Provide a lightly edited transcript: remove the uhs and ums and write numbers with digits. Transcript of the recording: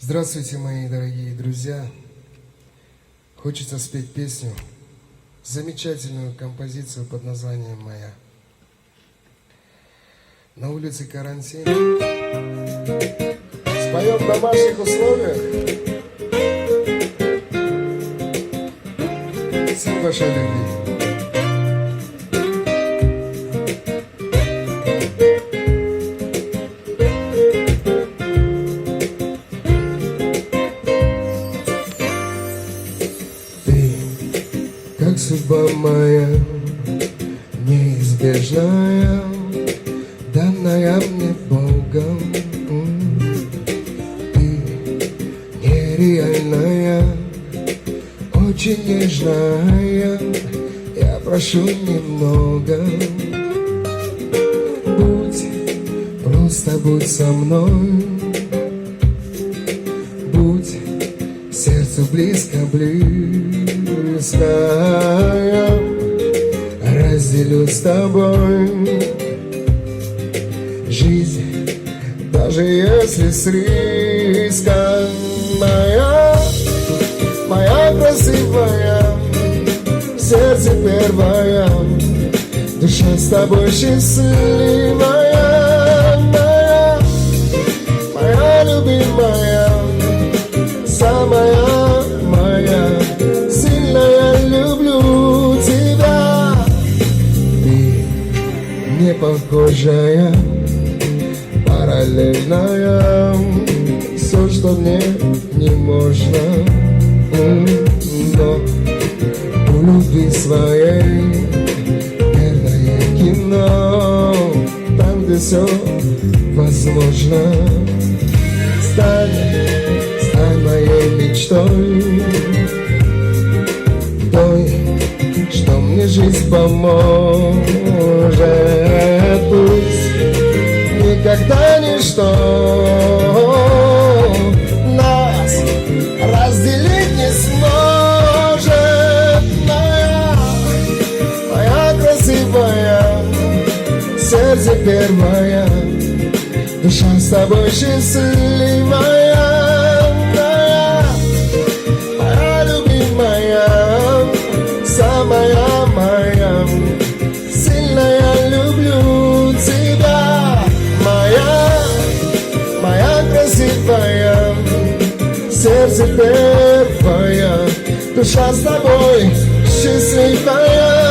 Здравствуйте, мои дорогие друзья! Хочется спеть песню, замечательную композицию под названием «Моя». На улице карантин. Споем в домашних условиях. Всем большой любви. Как судьба моя, неизбежная, данная мне Богом. Ты нереальная, очень нежная, я прошу немного. Просто будь со мной, будь сердцу близко, я разделю с тобой жизнь, даже если с риском. Моя красивая, сердце первая, душа с тобой счастливая. Моя любимая, самая моя, сильная, люблю тебя. Ты не похожая, параллельная, все, что мне не можно, но у любви своей верное кино, там, где все возможно. Стань моей мечтой, той, что мне жизнь поможет. Пусть никогда ничто нас разделить не сможет. Моя красивая, сердце первая, душа с тобой счастливая. Моя любимая, самая моя, сильная, люблю тебя. Моя красивая, сердце первая, душа с тобой счастливая.